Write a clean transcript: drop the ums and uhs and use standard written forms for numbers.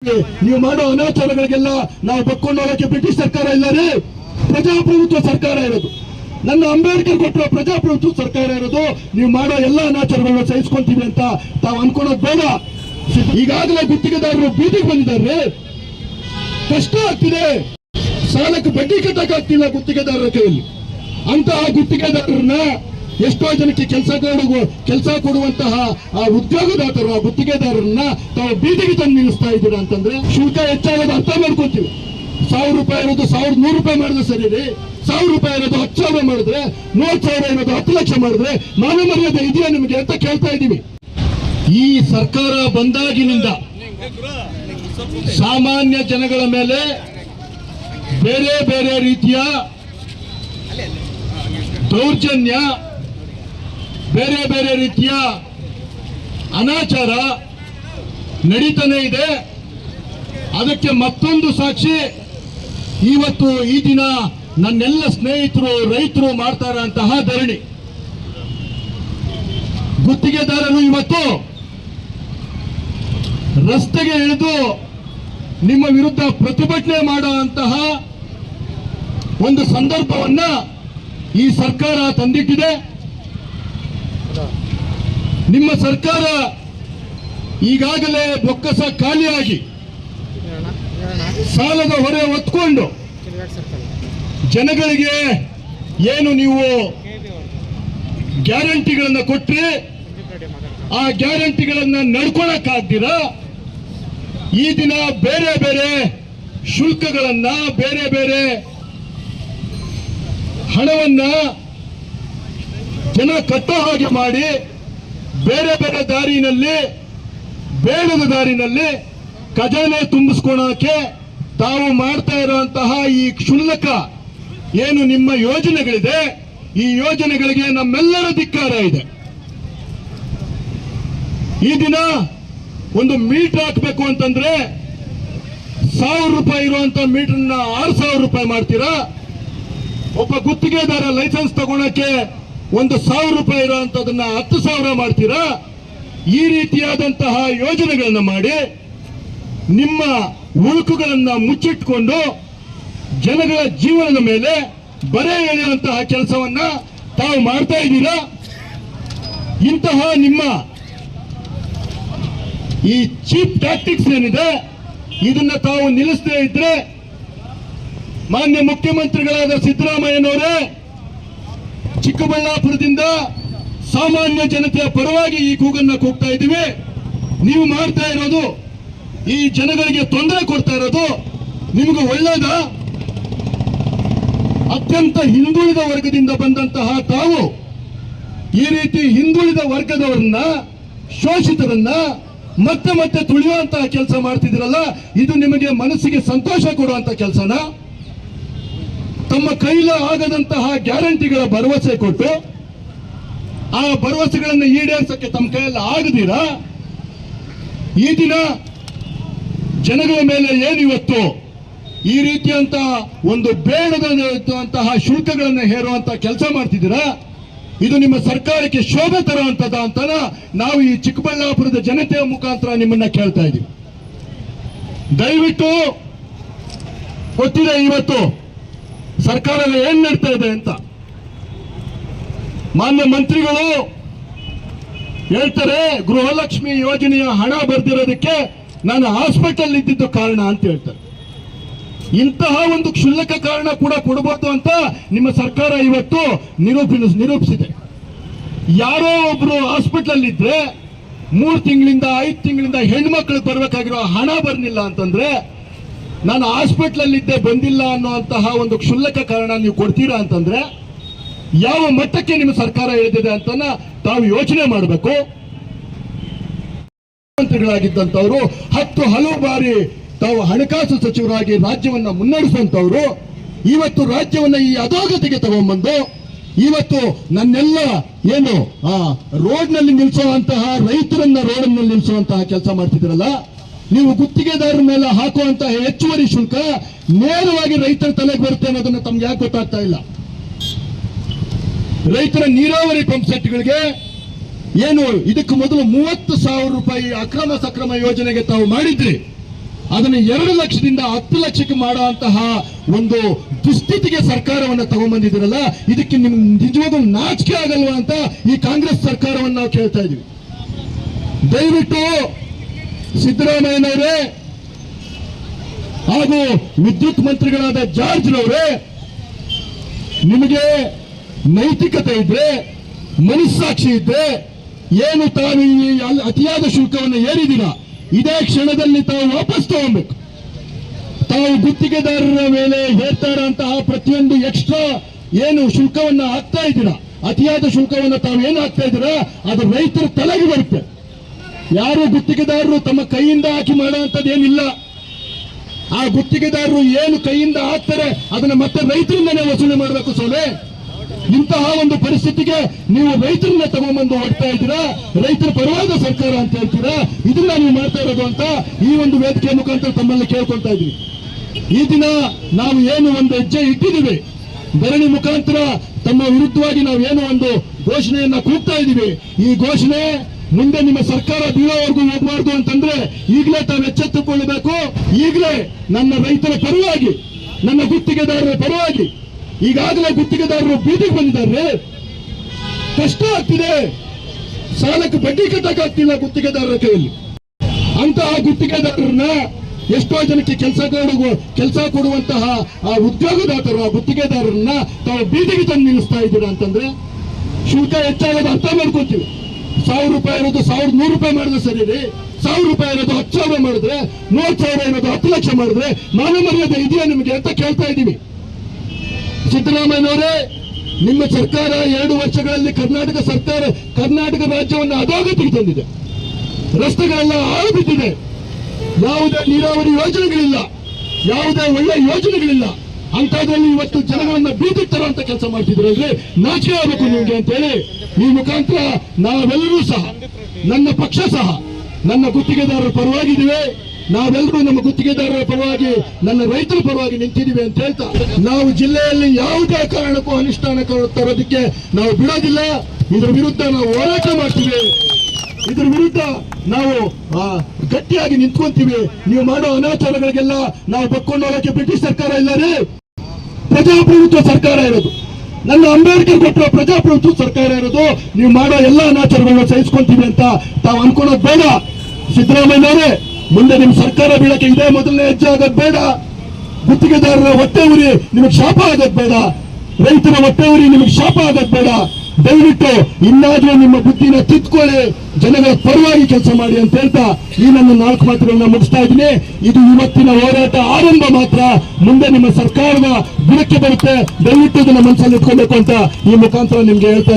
ನೀವು ಮಾಡೋ ಅನಾಚಾರಗಳಿಗೆಲ್ಲ ನಾವು ಬಕ್ಕೊಂಡು ಹೋಗಕ್ಕೆ ಬ್ರಿಟಿಷ್ ಸರ್ಕಾರ ಇಲ್ಲ ರೀ, ಪ್ರಜಾಪ್ರಭುತ್ವ ಸರ್ಕಾರ ಇರೋದು. ನನ್ನ ಅಂಬೇಡ್ಕರ್ ಕೊಟ್ಟರೆ ಪ್ರಜಾಪ್ರಭುತ್ವ ಸರ್ಕಾರ ಇರೋದು. ನೀವು ಮಾಡೋ ಎಲ್ಲ ಅನಾಚಾರಗಳನ್ನ ಸಹಿಸ್ಕೊಂತೀವಿ ಅಂತ ತಾವು ಅನ್ಕೊಳ್ಳೋದು ಬೇಡ. ಈಗಾಗಲೇ ಗುತ್ತಿಗೆದಾರರು ಬೀದಿಗೆ ಬಂದಿದ್ದಾರೆ, ಕಷ್ಟ ಆಗ್ತಿದೆ, ಸಾಲಕ್ಕೆ ಬಡ್ಡಿ ಕಟ್ಟಕ್ಕಾಗ್ತಿಲ್ಲ ಗುತ್ತಿಗೆದಾರರ ಕೈಯಲ್ಲಿ. ಅಂತಹ ಗುತ್ತಿಗೆದಾರರನ್ನ ಎಷ್ಟೋ ಜನಕ್ಕೆ ಕೆಲಸ ಕೊಡುವಂತಹ ಆ ಉದ್ಯೋಗದಾತರು, ಆ ಗುತ್ತಿಗೆದಾರರನ್ನ ತಾವು ಬೀದಿಗೆ ತಂದು ನಿಲ್ಲಿಸ್ತಾ ಇದ್ದೀರಾ ಅಂತಂದ್ರೆ ಶುಲ್ಕ ಹೆಚ್ಚಾಗೋದು ಅರ್ಥ ಮಾಡ್ಕೊತೀವಿ. 1000 ರೂಪಾಯಿ ಇರೋದು 1100 ರೂಪಾಯಿ ಮಾಡಿದ್ರೆ ಸರಿ ರೀ. 1000 ರೂಪಾಯಿ ಇರೋದು 10,000 ಮಾಡಿದ್ರೆ, 30,000 ಇರೋದು 10 ಲಕ್ಷ ಮಾಡಿದ್ರೆ ಮಾನ ಮರ್ಯಾದೆ ಇದೆಯಾ ನಿಮಗೆ ಅಂತ ಕೇಳ್ತಾ ಇದ್ದೀವಿ. ಈ ಸರ್ಕಾರ ಬಂದಾಗಿನಿಂದ ಸಾಮಾನ್ಯ ಜನಗಳ ಮೇಲೆ ಬೇರೆ ಬೇರೆ ರೀತಿಯ ದೌರ್ಜನ್ಯ, ಬೇರೆ ಬೇರೆ ರೀತಿಯ ಅನಾಚಾರ ನಡೀತಾನೆ ಇದೆ. ಅದಕ್ಕೆ ಮತ್ತೊಂದು ಸಾಕ್ಷಿ ಇವತ್ತು ಈ ದಿನ ನನ್ನೆಲ್ಲ ಸ್ನೇಹಿತರು ರೈತರು ಮಾಡ್ತಾ ಇರುವಂತಹ ಧರಣಿ. ಗುತ್ತಿಗೆದಾರರು ಇವತ್ತು ರಸ್ತೆಗೆ ಇಳಿದು ನಿಮ್ಮ ವಿರುದ್ಧ ಪ್ರತಿಭಟನೆ ಮಾಡುವಂತಹ ಒಂದು ಸಂದರ್ಭವನ್ನ ಈ ಸರ್ಕಾರ ತಂದಿಟ್ಟಿದೆ. ನಿಮ್ಮ ಸರ್ಕಾರ ಈಗಾಗಲೇ ಬೊಕ್ಕಸ ಖಾಲಿಯಾಗಿ ಸಾಲದ ಹೊರೆ ಹೊತ್ಕೊಂಡು ಜನಗಳಿಗೆ ಏನು ನೀವು ಗ್ಯಾರಂಟಿಗಳನ್ನ ಕೊಟ್ರಿ, ಆ ಗ್ಯಾರಂಟಿಗಳನ್ನ ನಡ್ಕೊಳಕ್ಕಾಗ್ದಿರಾ ಈ ದಿನ ಬೇರೆ ಬೇರೆ ಶುಲ್ಕಗಳನ್ನ, ಬೇರೆ ಬೇರೆ ಹಣವನ್ನ ಜನ ಕಟ್ಟೋ ಹಾಗೆ ಮಾಡಿ ಬೇರೆ ಬೇರೆ ದಾರಿನಲ್ಲಿ, ಬೇಡದ ದಾರಿನಲ್ಲಿ ಖಜಾನೆ ತುಂಬಿಸ್ಕೊಳಕ್ಕೆ ತಾವು ಮಾಡ್ತಾ ಇರುವಂತಹ ಈ ಕ್ಷುಲ್ಲಕ ಏನು ನಿಮ್ಮ ಯೋಜನೆಗಳಿದೆ, ಈ ಯೋಜನೆಗಳಿಗೆ ನಮ್ಮೆಲ್ಲರ ಧಿಕ್ಕಾರ ಇದೆ. ಈ ದಿನ ಒಂದು ಮೀಟರ್ ಹಾಕಬೇಕು ಅಂತಂದ್ರೆ 1000 ರೂಪಾಯಿ ಇರುವಂತ ಮೀಟರ್ನ 6000 ರೂಪಾಯಿ ಮಾಡ್ತೀರಾ. ಒಬ್ಬ ಗುತ್ತಿಗೆದಾರ ಲೈಸೆನ್ಸ್ ತಗೊಳಕ್ಕೆ ಒಂದು 1000 ರೂಪಾಯಿ ಇರುವಂತದನ್ನ 10,000 ಮಾಡ್ತೀರಾ. ಈ ರೀತಿಯಾದಂತಹ ಯೋಜನೆಗಳನ್ನ ಮಾಡಿ ನಿಮ್ಮ ಉಳುಕುಗಳನ್ನ ಮುಚ್ಚಿಟ್ಕೊಂಡು ಜನಗಳ ಜೀವನದ ಮೇಲೆ ಬರೆ ಎಳೆಯುವಂತಹ ಕೆಲಸವನ್ನ ತಾವು ಮಾಡ್ತಾ ಇದ್ದೀರಾ. ಇಂತಹ ನಿಮ್ಮ ಈ ಚೀಪ್ ಟ್ಯಾಕ್ಟಿಕ್ಸ್ ಏನಿದೆ ಇದನ್ನ ತಾವು ನಿಲ್ಲಿಸದೇ ಇದ್ರೆ ಮಾನ್ಯ ಮುಖ್ಯಮಂತ್ರಿಗಳಾದ ಸಿದ್ದರಾಮಯ್ಯನವರೇ ಚಿಕ್ಕಬಳ್ಳಾಪುರದಿಂದ ಸಾಮಾನ್ಯ ಜನತೆಯ ಪರವಾಗಿ ಈ ಕೂಗನ್ನ ಕೂಗ್ತಾ ಇದ್ದೀವಿ. ನೀವು ಮಾಡ್ತಾ ಇರೋದು, ಈ ಜನಗಳಿಗೆ ತೊಂದರೆ ಕೊಡ್ತಾ ಇರೋದು ನಿಮಗೆ ಒಳ್ಳೇದ? ಅತ್ಯಂತ ಹಿಂದುಳಿದ ವರ್ಗದಿಂದ ಬಂದಂತಹ ತಾವು ಈ ರೀತಿ ಹಿಂದುಳಿದ ವರ್ಗದವರನ್ನ, ಶೋಷಿತರನ್ನ ಮತ್ತೆ ಮತ್ತೆ ತುಳಿಯುವಂತಹ ಕೆಲಸ ಮಾಡ್ತಿದ್ದೀರಲ್ಲ, ಇದು ನಿಮಗೆ ಮನಸ್ಸಿಗೆ ಸಂತೋಷ ಕೊಡುವಂತ ಕೆಲಸನ? ತಮ್ಮ ಕೈಲ ಆಗದಂತಹ ಗ್ಯಾರಂಟಿಗಳ ಭರವಸೆ ಕೊಟ್ಟು ಆ ಭರವಸೆಗಳನ್ನು ಈಡೇರಿಸಕ್ಕೆ ತಮ್ಮ ಕೈಯಲ್ಲಿ ಆಗದಿರಾ ಈ ದಿನ ಜನಗಳ ಮೇಲೆ ಏನಿವತ್ತು ಈ ರೀತಿಯಂತಹ ಒಂದು ಬೇಡದಂತಹ ಶುಲ್ಕಗಳನ್ನು ಹೇರುವಂತಹ ಕೆಲಸ ಮಾಡ್ತಿದ್ದೀರಾ? ಇದು ನಿಮ್ಮ ಸರ್ಕಾರಕ್ಕೆ ಶೋಭೆ ತರುವಂತದ ಅಂತ ನಾವು ಈ ಚಿಕ್ಕಬಳ್ಳಾಪುರದ ಜನತೆಯ ಮುಖಾಂತರ ನಿಮ್ಮನ್ನ ಕೇಳ್ತಾ ಇದ್ದೀವಿ. ದಯವಿಟ್ಟು ಗೊತ್ತಿದೆ ಇವತ್ತು ಸರ್ಕಾರ ಏನ್ ನಡೀತಾ ಇದೆ ಅಂತ. ಮಾನ್ಯ ಮಂತ್ರಿಗಳು ಹೇಳ್ತಾರೆ ಗೃಹಲಕ್ಷ್ಮಿ ಯೋಜನೆಯ ಹಣ ಬರ್ದಿರೋದಕ್ಕೆ ನಾನು ಹಾಸ್ಪಿಟಲ್ ಇದ್ದಿದ್ದು ಕಾರಣ ಅಂತ ಹೇಳ್ತಾರೆ. ಇಂತಹ ಒಂದು ಕ್ಷುಲ್ಲಕ ಕಾರಣ ಕೂಡ ಕೊಡಬಹುದು ಅಂತ ನಿಮ್ಮ ಸರ್ಕಾರ ಇವತ್ತು ನಿರೂಪಿಸಿದೆ. ಯಾರೋ ಒಬ್ರು ಹಾಸ್ಪಿಟಲ್ ಇದ್ರೆ 3 ತಿಂಗಳಿಂದ 5 ತಿಂಗಳಿಂದ ಹೆಣ್ಮಕ್ಳಿಗೆ ಬರ್ಬೇಕಾಗಿರೋ ಹಣ ಬರ್ಲಿಲ್ಲ ಅಂತಂದ್ರೆ ನಾನು ಹಾಸ್ಪಿಟಲ್ ಇದ್ದೆ ಬಂದಿಲ್ಲ ಅನ್ನುವಂತಹ ಒಂದು ಕ್ಷುಲ್ಲಕ ಕಾರಣ ನೀವು ಕೊಡ್ತೀರಾ ಅಂತಂದ್ರೆ ಯಾವ ಮಟ್ಟಕ್ಕೆ ನಿಮ್ಮ ಸರ್ಕಾರ ಇಳಿದಿದೆ ಅಂತ ತಾವು ಯೋಚನೆ ಮಾಡಬೇಕು. ಮಂತ್ರಿಗಳಾಗಿದ್ದಂಥವ್ರು 10 ಹಲವು ಬಾರಿ ತಾವು ಹಣಕಾಸು ಸಚಿವರಾಗಿ ರಾಜ್ಯವನ್ನ ಮುನ್ನಡೆಸುವಂತವ್ರು ಇವತ್ತು ರಾಜ್ಯವನ್ನ ಈ ಅಧೋಗತಿಗೆ ತಗೊಂಡ್ಬಂದು ಇವತ್ತು ನನ್ನೆಲ್ಲ ಏನು ರೋಡ್ನಲ್ಲಿ ನಿಲ್ಲಿಸುವಂತಹ ರೈತರನ್ನ ರೋಡ್ನಲ್ಲಿ ನಿಲ್ಲಿಸುವಂತಹ ಕೆಲಸ ಮಾಡ್ತಿದ್ರಲ್ಲ. ನೀವು ಗುತ್ತಿಗೆದಾರರ ಮೇಲೆ ಹಾಕುವಂತಹ ಹೆಚ್ಚುವರಿ ಶುಲ್ಕ ನೇರವಾಗಿ ರೈತರ ತಲೆಗೆ ಬರುತ್ತೆ ಅನ್ನೋದನ್ನ ತಮ್ಗೆ ಯಾಕೆ ಗೊತ್ತಾಗ್ತಾ ಇಲ್ಲ? ರೈತರ ನೀರಾವರಿ ಪಂಪ್ ಸೆಟ್ಗಳಿಗೆ ಏನು ಇದಕ್ಕೆ ಮೊದಲು 30,000 ರೂಪಾಯಿ ಅಕ್ರಮ ಸಕ್ರಮ ಯೋಜನೆಗೆ ತಾವು ಮಾಡಿದ್ರಿ. ಅದನ್ನು 2 ಲಕ್ಷದಿಂದ 10 ಲಕ್ಷಕ್ಕೆ ಮಾಡುವಂತಹ ಒಂದು ದುಸ್ಥಿತಿಗೆ ಸರ್ಕಾರವನ್ನ ತಗೊಂಡ್ಬಂದಿದ್ದೀರಲ್ಲ, ಇದಕ್ಕೆ ನಿಮ್ಗೆ ನಿಜವಾಗ್ಲೂ ನಾಚಿಕೆ ಆಗಲ್ವಾ ಅಂತ ಈ ಕಾಂಗ್ರೆಸ್ ಸರ್ಕಾರವನ್ನು ನಾವು ಕೇಳ್ತಾ ಇದೀವಿ. ದಯವಿಟ್ಟು ಸಿದ್ದರಾಮಯ್ಯನವರೇ ಹಾಗೂ ವಿದ್ಯುತ್ ಮಂತ್ರಿಗಳಾದ ಜಾರ್ಜ್ನವರೇ, ನಿಮಗೆ ನೈತಿಕತೆ ಇದ್ರೆ, ಮನಸ್ಸಾಕ್ಷಿ ಇದ್ರೆ, ಏನು ತಾವು ಈ ಅತಿಯಾದ ಶುಲ್ಕವನ್ನು ಏರಿದ್ದೀರಾ ಇದೇ ಕ್ಷಣದಲ್ಲಿ ತಾವು ವಾಪಸ್ ತಗೊಬೇಕು. ತಾವು ಗುತ್ತಿಗೆದಾರರ ಮೇಲೆ ಹೇರ್ತಾ ಇರುವಂತಹ ಪ್ರತಿಯೊಂದು ಎಕ್ಸ್ಟ್ರಾ ಏನು ಶುಲ್ಕವನ್ನ ಹಾಕ್ತಾ ಇದ್ದೀರಾ, ಅತಿಯಾದ ಶುಲ್ಕವನ್ನ ತಾವು ಏನು ಹಾಕ್ತಾ ಇದ್ದೀರಾ ಅದು ರೈತರ ತಲೆಗೆ ಬರುತ್ತೆ. ಯಾರು ಗುತ್ತಿಗೆದಾರರು ತಮ್ಮ ಕೈಯಿಂದ ಹಾಕಿ ಮಾಡುವಂಥದ್ದು ಏನಿಲ್ಲ. ಆ ಗುತ್ತಿಗೆದಾರರು ಏನು ಕೈಯಿಂದ ಹಾಕ್ತಾರೆ ಅದನ್ನ ಮತ್ತೆ ರೈತರಿಂದನೇ ವಸೂಲಿ ಮಾಡಬೇಕು ಸೋಲೆ. ಇಂತಹ ಒಂದು ಪರಿಸ್ಥಿತಿಗೆ ನೀವು ರೈತರನ್ನ ತಗೊಂಡ್ಬಂದು ಹೊಡ್ತಾ ಇದ್ದೀರಾ, ರೈತರ ಪರವಾದ ಸರ್ಕಾರ ಅಂತ ಹೇಳ್ತೀರಾ. ಇದನ್ನ ನೀವು ಮಾಡ್ತಾ ಇರೋದು ಅಂತ ಈ ಒಂದು ವೇದಿಕೆ ಮುಖಾಂತರ ತಮ್ಮಲ್ಲಿ ಕೇಳ್ಕೊಳ್ತಾ ಇದ್ದೀವಿ. ಈ ದಿನ ನಾವು ಏನು ಒಂದು ಹೆಜ್ಜೆ ಇಟ್ಟಿದ್ದೀವಿ, ಧರಣಿ ಮುಖಾಂತರ ತಮ್ಮ ವಿರುದ್ಧವಾಗಿ ನಾವು ಏನು ಒಂದು ಘೋಷಣೆಯನ್ನ ಕೂಗ್ತಾ ಇದ್ದೀವಿ. ಈ ಘೋಷಣೆ ಮುಂದೆ ನಿಮ್ಮ ಸರ್ಕಾರ ಬೀಳೋವರೆಗೂ ಹೋಗಬಾರ್ದು ಅಂತಂದ್ರೆ ಈಗಲೇ ತಾವು ಎಚ್ಚೆತ್ತುಕೊಳ್ಳಬೇಕು. ಈಗಲೇ ನನ್ನ ರೈತರ ಪರವಾಗಿ, ನನ್ನ ಗುತ್ತಿಗೆದಾರರ ಪರವಾಗಿ, ಈಗಾಗಲೇ ಗುತ್ತಿಗೆದಾರರು ಬೀದಿಗೆ ಬಂದಿದ್ದಾರೆ. ಕಷ್ಟ ಆಗ್ತಿದೆ, ಸಾಲಕ್ಕೆ ಬಡ್ಡಿ ಕಟ್ಟಕ್ಕಾಗ್ತಿಲ್ಲ ಗುತ್ತಿಗೆದಾರರ ಕೈಯಲ್ಲಿ. ಅಂತಹ ಗುತ್ತಿಗೆದಾರರನ್ನ ಎಷ್ಟೋ ಜನಕ್ಕೆ ಕೆಲಸ ಕೊಡುವಂತಹ ಆ ಉದ್ಯೋಗದಾತರು, ಆ ಗುತ್ತಿಗೆದಾರರನ್ನ ತಾವು ಬೀದಿಗೆ ತಂದು ನಿಲ್ಲಿಸ್ತಾ ಇದ್ದೀರಾ ಅಂತಂದ್ರೆ ಶುಲ್ಕ ಹೆಚ್ಚಾಗೋದು ಅರ್ಥ ಮಾಡ್ಕೊತೀವಿ. 1000 ರೂಪಾಯಿ ಇರೋದು 1100 ರೂಪಾಯಿ ಮಾಡಿದ್ರೆ ಸರಿ ರೀ. 1000 ರೂಪಾಯಿ ಇರೋದು 10,000 ಮಾಡಿದ್ರೆ, 30,000 ಇರೋದು 10 ಲಕ್ಷ ಮಾಡಿದ್ರೆ ಮಾನ ಮರ್ಯಾದೆ ಇದೆಯಾ ನಿಮಗೆ ಅಂತ ಕೇಳ್ತಾ ಇದ್ದೀವಿ. ಸಿದ್ದರಾಮಯ್ಯನವರೇ, ನಿಮ್ಮ ಸರ್ಕಾರ 2 ವರ್ಷಗಳಲ್ಲಿ ಕರ್ನಾಟಕ ರಾಜ್ಯವನ್ನು ಅಧೋಗತಿಗೆ ತಂದಿದೆ. ರಸ್ತೆಗಳೆಲ್ಲ ಹಾಳು ಬಿದ್ದಿದೆ. ಯಾವುದೇ ನೀರಾವರಿ ಯೋಜನೆಗಳಿಲ್ಲ, ಯಾವುದೇ ಒಳ್ಳೆ ಯೋಜನೆಗಳಿಲ್ಲ. ಅಂತದ್ರಲ್ಲಿ ಇವತ್ತು ಜನಗಳನ್ನ ಬೀದಿಗೆ ತರುವಂತ ಕೆಲಸ ಮಾಡ್ತಿದ್ರಲ್ರಿ, ನಾಚಿಕೆ ಆಗಬೇಕು ನಿಮ್ಗೆ ಅಂತೇಳಿ ಈ ಮುಖಾಂತರ ನಾವೆಲ್ಲರೂ ಸಹ, ನನ್ನ ಪಕ್ಷ ಸಹ, ನನ್ನ ಗುತ್ತಿಗೆದಾರರ ಪರವಾಗಿದ್ದೀವಿ. ನಾವೆಲ್ಲರೂ ನಮ್ಮ ಗುತ್ತಿಗೆದಾರರ ಪರವಾಗಿ, ನನ್ನ ರೈತರ ಪರವಾಗಿ ನಿಂತಿದ್ದೀವಿ ಅಂತ ಹೇಳ್ತಾ, ನಾವು ಜಿಲ್ಲೆಯಲ್ಲಿ ಯಾವುದೇ ಕಾರಣಕ್ಕೂ ಅನುಷ್ಠಾನ ತರೋದಕ್ಕೆ ನಾವು ಬಿಡೋದಿಲ್ಲ. ಇದರ ವಿರುದ್ಧ ನಾವು ಹೋರಾಟ ಮಾಡ್ತೀವಿ. ಇದರ ವಿರುದ್ಧ ನಾವು ಗಟ್ಟಿಯಾಗಿ ನಿಂತ್ಕೊಂತೀವಿ. ನೀವು ಮಾಡೋ ಅನಾಚಾರಗಳಿಗೆಲ್ಲ ನಾವು ಬಕ್ಕೊಂಡು ಹೋಗಕ್ಕೆ ಬ್ರಿಟಿಷ್ ಸರ್ಕಾರ ಇಲ್ಲ ರೀ, ಪ್ರಜಾಪ್ರಭುತ್ವ ಸರ್ಕಾರ ಇರೋದು. ನನ್ನ ಅಂಬೇಡ್ಕರ್ ಕೊಟ್ಟರೆ ಪ್ರಜಾಪ್ರಭುತ್ವ ಸರ್ಕಾರ ಇರೋದು. ನೀವು ಮಾಡೋ ಎಲ್ಲ ಅನಾಚಾರಗಳನ್ನ ಸಹಿಸ್ಕೊಂತೀವಿ ಅಂತ ತಾವು ಅನ್ಕೊಳ್ಳೋದು ಬೇಡ. ಸಿದ್ದರಾಮಯ್ಯನವರೇ, ಮುಂದೆ ನಿಮ್ ಸರ್ಕಾರ ಬೀಳಕ್ಕೆ ಇದೇ ಮೊದಲನೇ ಹೆಜ್ಜೆ ಆಗೋದು ಬೇಡ. ಗುತ್ತಿಗೆದಾರರ ಹೊಟ್ಟೆ ಉರಿ ನಿಮಗೆ ಶಾಪ ಆಗೋದು ಬೇಡ. ರೈತರ ಹೊಟ್ಟೆ ಉರಿ ನಿಮಗೆ ಶಾಪ ಆಗೋದು ಬೇಡ. ದಯವಿಟ್ಟು ಇನ್ನಾದ್ರೂ ನಿಮ್ಮ ಬುದ್ಧಿನ ತಿದ್ಕೊಳ್ಳಿ, ಜನಗಳ ಪರವಾಗಿ ಕೆಲಸ ಮಾಡಿ ಅಂತ ಹೇಳ್ತಾ ಈ ನನ್ನ 4 ಮಾತುಗಳನ್ನ ಮುಗಿಸ್ತಾ ಇದ್ದೀನಿ. ಇದು ಇವತ್ತಿನ ಹೋರಾಟ ಆರಂಭ ಮಾತ್ರ. ಮುಂದೆ ನಿಮ್ಮ ಸರ್ಕಾರದ ಬುಡಕ್ಕೆ ಬರುತ್ತೆ. ದಯವಿಟ್ಟು ಇದನ್ನ ಮನಸ್ಸಲ್ಲಿ ಇಟ್ಕೊಳ್ಬೇಕು ಅಂತ ಈ ಮುಖಾಂತರ ನಿಮ್ಗೆ ಹೇಳ್ತಾ ಇದ್ದೀನಿ.